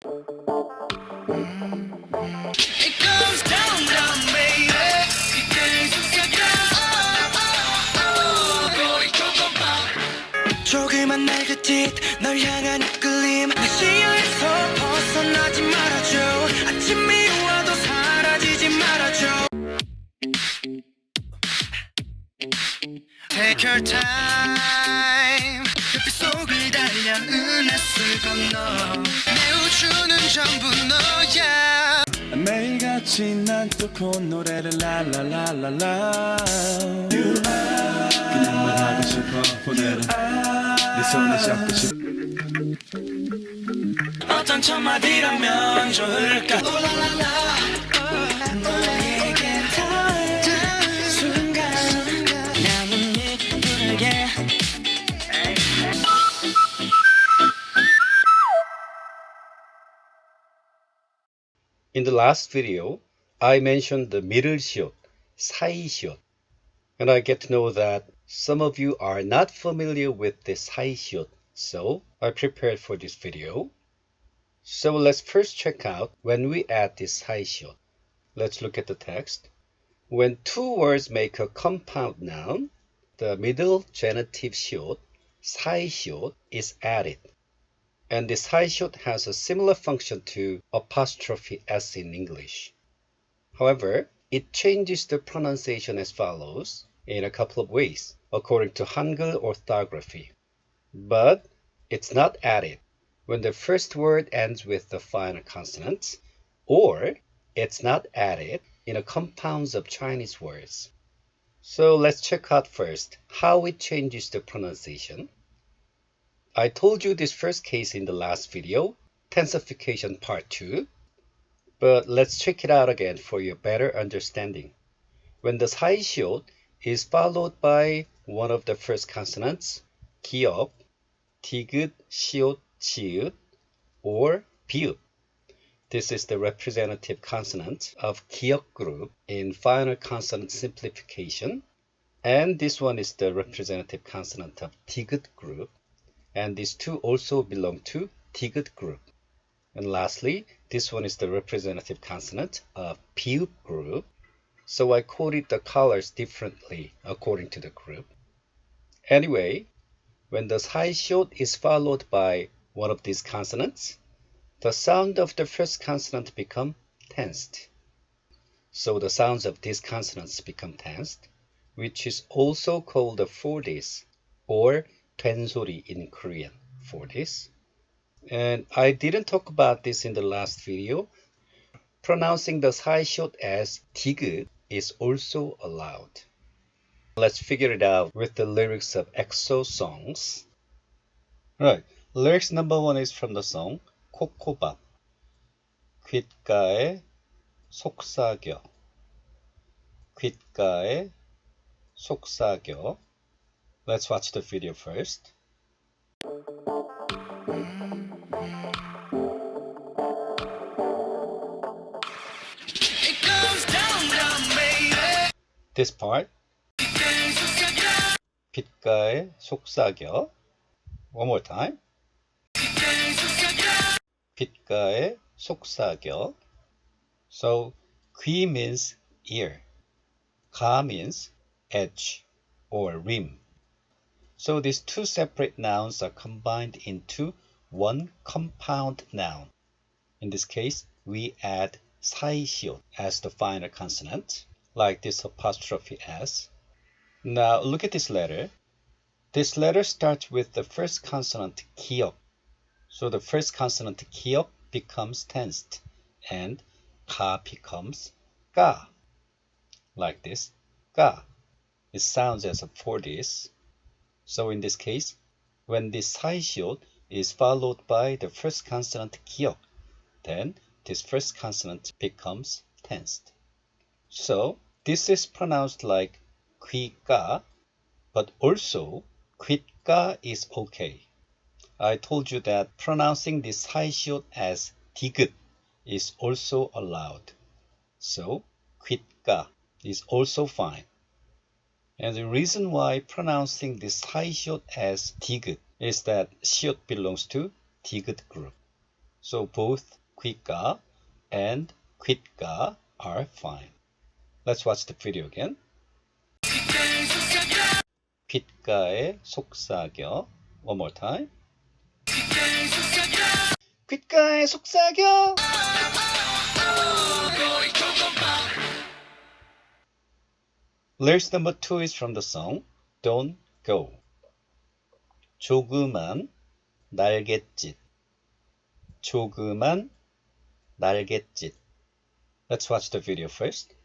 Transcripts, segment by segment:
It goes down, down, baby. 그때를 숨겨줘. Boy, Ko Bop. 조그만 날긋짓 널 향한 이끌림 내 시야에서 벗어나지 말아줘 아침이 와도 사라지지 말아줘 Take your time 별빛 속을 달려 은하수를 건너 내 우주는 전부 너야 매일같이 난 뚫고 노래를 랄랄랄랄라 그냥 말하고 싶어 보내라 네 손에 잡고 싶어 어떤 첫 마디라면 좋을까 오랄랄라 너에게 닿은 순간 나는 이끌게 In the last video, I mentioned the middle 시옷, 사이시옷, and I get to know that some of you are not familiar with the 사이시옷, so I prepared for this video. So let's first check out when we add this 사이시옷. Let's look at the text. When two words make a compound noun, the middle genitive 시옷, 사이시옷, is added. And this 사이시옷 has a similar function to apostrophe s in English. However, it changes the pronunciation as follows in a couple of ways, according to Hangul orthography. But it's not added when the first word ends with the final consonant, or it's not added in the compounds of Chinese words. So let's check out first how it changes the pronunciation. I told you this first case in the last video, tensification part 2, but let's check it out again for your better understanding. When the 사이시옷 is followed by one of the first consonants, 기역, 디귿, 시옷, 치읓, or 비읍. This is the representative consonant of 기역 group in final consonant simplification, and this one is the representative consonant of 디귿 group. And these two also belong to 디귿 group. And lastly, this one is the representative consonant of 비읍 group. So I coded the colors differently according to the group. Anyway, when the 사이시옷 is followed by one of these consonants, the sound of the first consonant become tensed. So the sounds of these consonants become tensed, which is also called the fortis, or 된소리 in Korean for this. And I didn't talk about this in the last video. Pronouncing the 사이시옷 as 디귿 is also allowed. Let's figure it out with the lyrics of EXO songs. Right, lyrics number 1 is from the song Ko Bop. 귓가에 속삭여. 귓가에 속삭여. Let's watch the video first. It goes down, down, baby. This part. 귓가에 속삭여. One more time. 귓가에 속삭여. So 귀 means ear. 가 means edge or rim. So these two separate nouns are combined into one compound noun. In this case, we add 사이시옷 as the final consonant, like this apostrophe s. Now look at this letter. This letter starts with the first consonant 기역. So the first consonant 기역 becomes tensed, and 가 becomes 가. Like this, 가. It sounds as a fortis. So in this case, when this 사이시옷 is followed by the first consonant 기역, then this first consonant becomes tensed. So this is pronounced like 귀가, but also 귓가 is okay. I told you that pronouncing this 사이시옷 as 디귿 is also allowed. So 귓가 is also fine. And the reason why pronouncing this 사이시옷 as 디귿 is that 시옷 belongs to 디귿 group. So both 귓가 and 귓가 are fine. Let's watch the video again. 귓가의 속삭여. One more time. 귓가의 속삭여. Lyrics number 2 is from the song Don't Go. 조그만 날갯짓. 조그만 날갯짓. Let's watch the video first.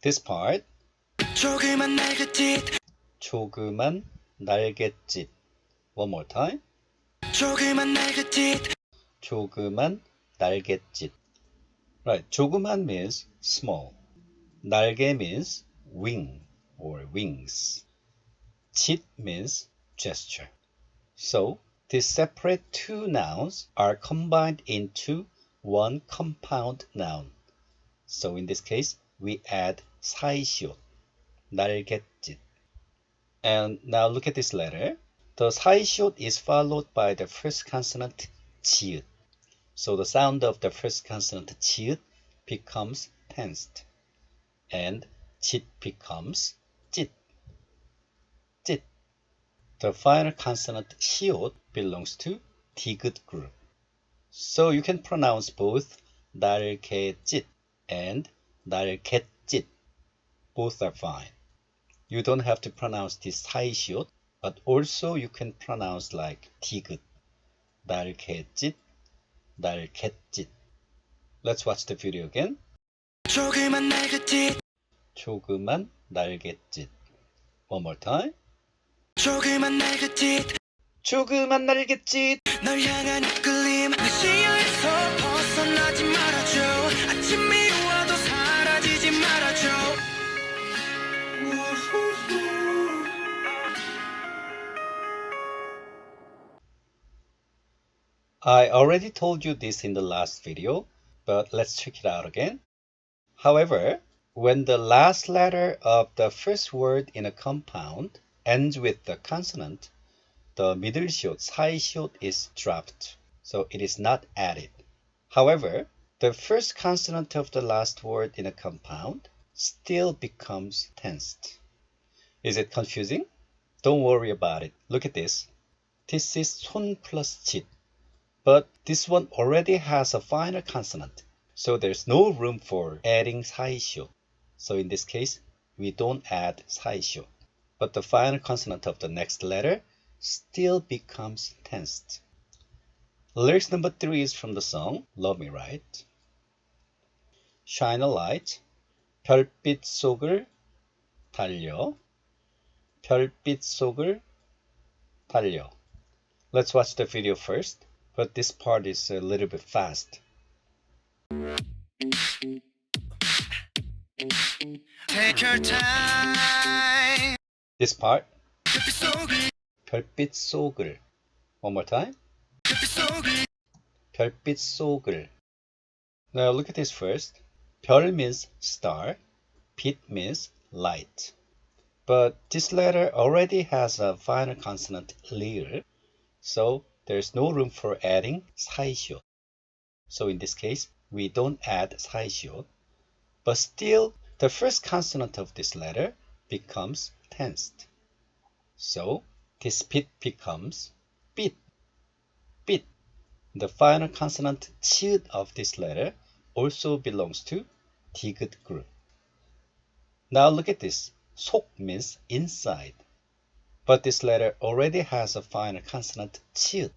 This part. 조그만 날갯짓. 조그만 날갯짓. One more time. 조그만 날갯짓. 조그만 날갯짓. Right, 조그만 means small. 날개 means wing or wings. 짓 means gesture. So, these separate two nouns are combined into one compound noun. So in this case, we add 사이시옷, 날갯짓. And now look at this letter. The 사이시옷 is followed by the first consonant 지읒. So the sound of the first consonant 지읒 becomes tensed. And 짓 becomes 찢. 찢. The final consonant 시옷 belongs to 디귿 group. So you can pronounce both 날개짓 and 날갯짓. Both are fine. You don't have to pronounce this 사이시옷, but also you can pronounce like 디귿. 날개짓, 날갯짓. Let's watch the video again. 조그만 날갯짓. 조그만 날갯짓. One more time. 조그만 날갯짓. 조그만 날갯짓. 널 향한 이끌림. 내 시야에서 벗어나지 말아줘. 아침이 와도 사라지지 말아줘. I already told you this in the last video, but let's check it out again. However, when the last letter of the first word in a compound ends with the consonant, the middle 시옷, 사이시옷 is dropped, so it is not added. However, the first consonant of the last word in a compound still becomes tensed. Is it confusing? Don't worry about it. Look at this. This is 손 plus 짓. But this one already has a final consonant, so there's no room for adding 사이시옷. So in this case, we don't add 사이시옷. But the final consonant of the next letter still becomes tensed. Lyrics number 3 is from the song Love Me Right. Shine a light, 별빛 속을 달려, 별빛 속을 달려. Let's watch the video first, but this part is a little bit fast. Take your time. This part. 별빛 속을. One more time. 별빛 속을. Now look at this first. 별 means star. 빛 means light. But this letter already has a final consonant 리을. So there's no room for adding 사이시옷. So in this case, we don't add 사이시옷. But still, the first consonant of this letter becomes tensed. So this 빛 becomes 빛. 빛. The final consonant 치읒 of this letter also belongs to 디귿 group. Now look at this. 속 means inside. But this letter already has a final consonant 치읒.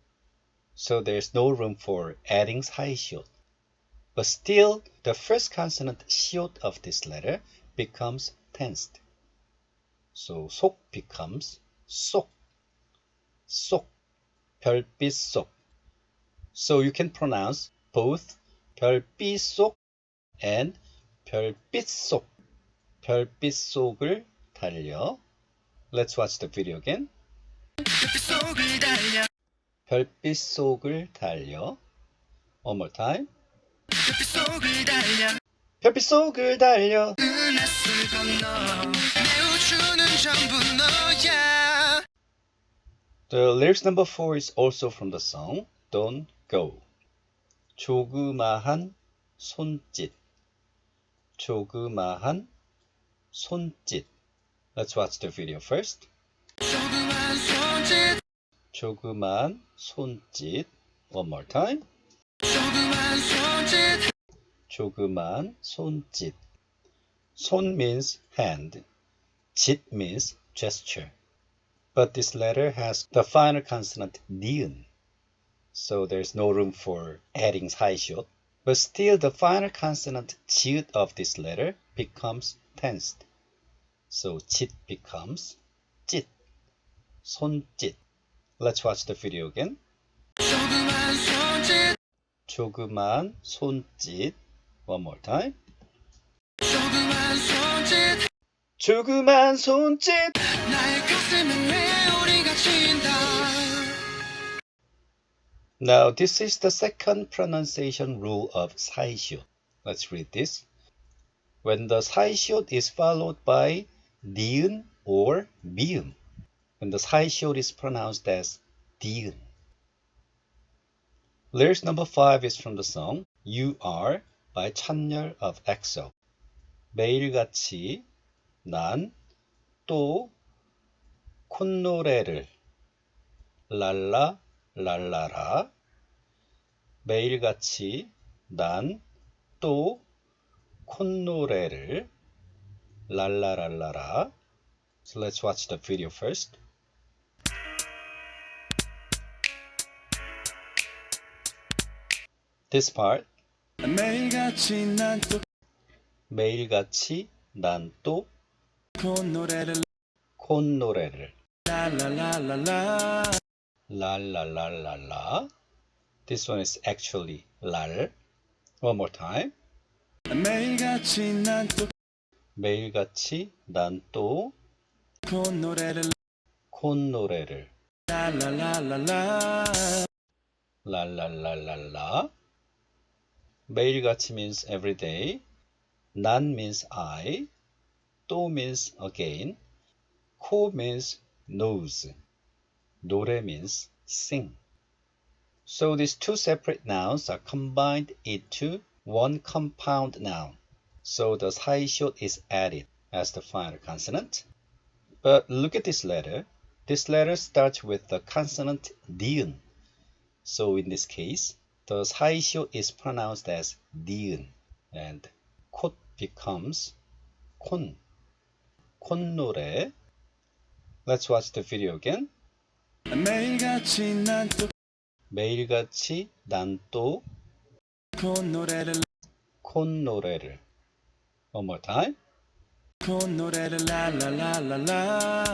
So there's no room for adding 사이시옷. But still, the first consonant 시옷 of this letter becomes tensed. So 속 becomes 쏙. 쏙. 별빛 속. So you can pronounce both 별빛 속 and 별빛 속. 별빛 속을 달려. Let's watch the video again. 별빛 속을 달려. One more time. 별빛 속을 달려. The lyrics number 4 is also from the song Don't Go. 조그마한 손짓. 조그마한 손짓. Let's watch the video first. 조그마한 손짓. One more time. 조그마한 손짓. 손 means hand. 짓 means gesture. But this letter has the final consonant 니은. So there's no room for adding 사이시옷. But still the final consonant 지읒 of this letter becomes tensed. So 짓 becomes 찢. 손짓. Let's watch the video again. 조그만 손짓. One more time. 조그만 손짓. Now this is the second pronunciation rule of 사이시옷. Let's read this. When the 사이시옷 is followed by 니은 or 미음, when the 사이시옷 is pronounced as 디은. Lyrics number 5 is from the song You Are by 찬열 of EXO. 매일같이 난 또 콧노래를 랄라 랄라라. 매일같이 난 또 콧노래를 랄라랄라라. So let's watch the video first. This part. 매일같이 난 또 콧노래를 랄랄랄랄라. This one is actually 랄. One more time. 매일같이 난 또 콧노래를 랄랄랄랄라. 매일같이 means every day. 난 means I. 또 means again. 코 means nose. 노래 means sing. So these two separate nouns are combined into one compound noun. So the 사이시옷 is added as the final consonant. But look at this letter. This letter starts with the consonant 니은. So in this case, the 사이시옷 is pronounced as 니은. And 콧 becomes 콘. 콧노래. Let's watch the video again. 매일같이 난 또 콧노래를. One more time. 콧노래를 랄랄랄랄라.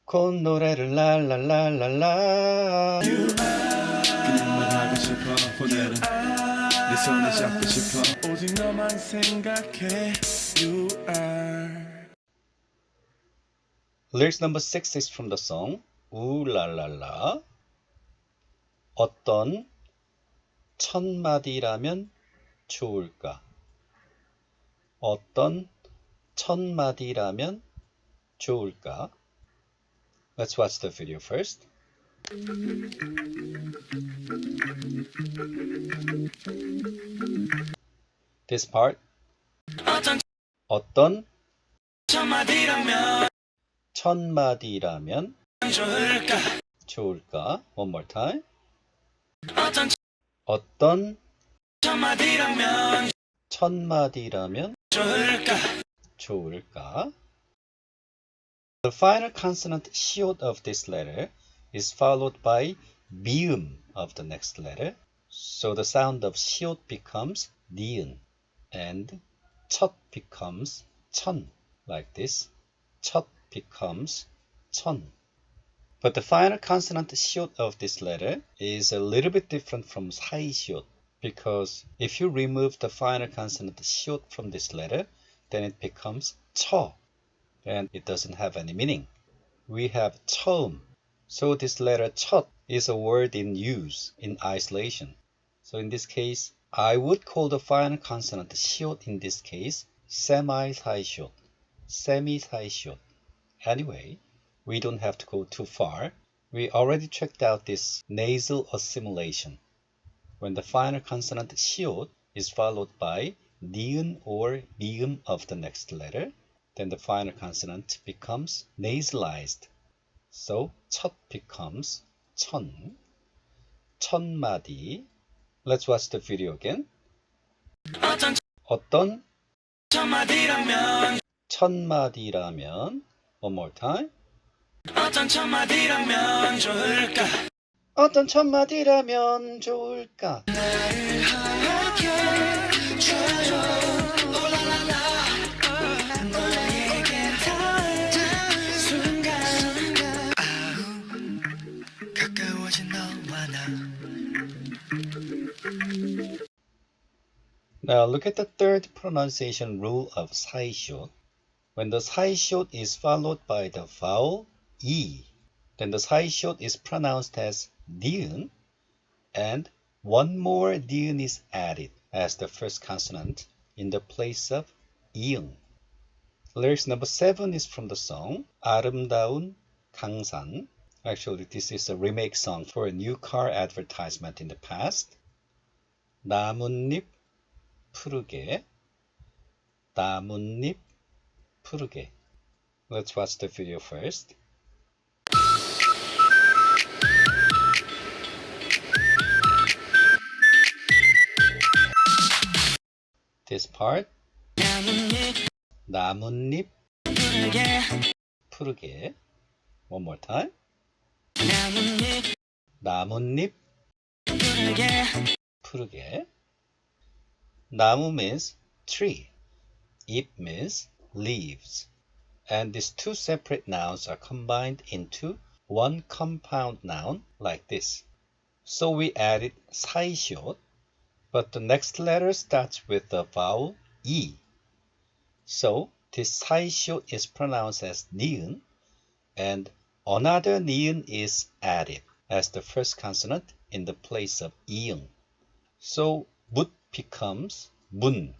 콧노래를 랄랄랄랄라. 그냥 말하고 싶어 보내는 네 손을 잡고 싶어 오직 너만 생각해 You are. Lyrics number 6 is from the song 우랄랄라. 어떤 천마디라면 좋을까? 어떤 천마디라면 좋을까? Let's watch the video first. This part. 어떤 천마디라면 좋을까? One more time. 어떤 천마디라면 좋을까? The final consonant 시옷 of this letter is followed by 미음 of the next letter. So the sound of 시옷 becomes 니은 and 첫 becomes 천 like this. 첫 becomes 천. But the final consonant 시옷 of this letter is a little bit different from 사이시옷 because if you remove the final consonant 시옷 from this letter, then it becomes 처 and it doesn't have any meaning. We have 처음. So this letter 첫 is a word in use in isolation. So in this case, I would call the final consonant 시옷 in this case semi-사이시옷. semi-사이시옷. Anyway, we don't have to go too far. We already checked out this nasal assimilation. When the final consonant 시옷 is followed by 니은 or 미음 of the next letter, then the final consonant becomes nasalized. So 첫 becomes 천, 천마디. Let's watch the video again. 어떤 천마디라면. One more time. 어떤 천마디라면 좋을까 어떤 천마디라면 좋을까. 나를 하얗게 줘줘 오라라라 너에게 닿은 순간 아우 가까워진 너와 나 Now look at the third pronunciation rule of 사이시옷. When the 사이시옷 is followed by the vowel E, then the 사이시옷 is pronounced as 니은, and one more 니은 is added as the first consonant in the place of 이응. Lyrics number 7 is from the song 아름다운 강산. Actually, this is a remake song for a new car advertisement in the past. 나뭇잎 푸르게, 나뭇잎 푸르게. Let's watch the video first. This part. 나뭇잎 푸르게. One more time. 나뭇잎 푸르게. 나무 means tree. 잎 means leaves. And these two separate nouns are combined into one compound noun like this. So we added 사이시옷, but the next letter starts with the vowel E. So this 사이시옷 is pronounced as 니은, and another 니은 is added as the first consonant in the place of 이응. So 묻 becomes 문,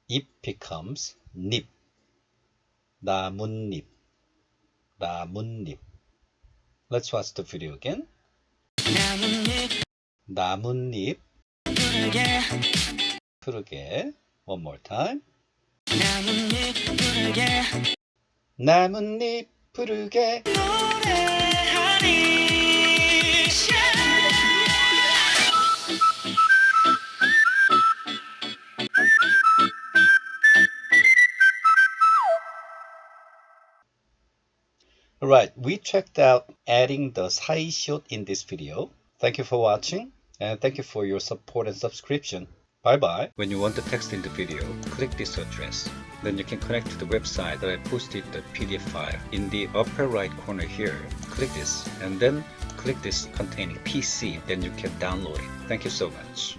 잎 becomes 잎, 나뭇잎, 나뭇잎. Let's watch the video again. 나뭇잎 푸르게. One more time. 나뭇잎 푸르게. Alright, we checked out adding the 사이시옷 in this video. Thank you for watching, and thank you for your support and subscription. Bye bye. When you want the text in the video, click this address. Then you can connect to the website that I posted the PDF file. In the upper right corner here, click this, and then click this containing PC, then you can download it. Thank you so much.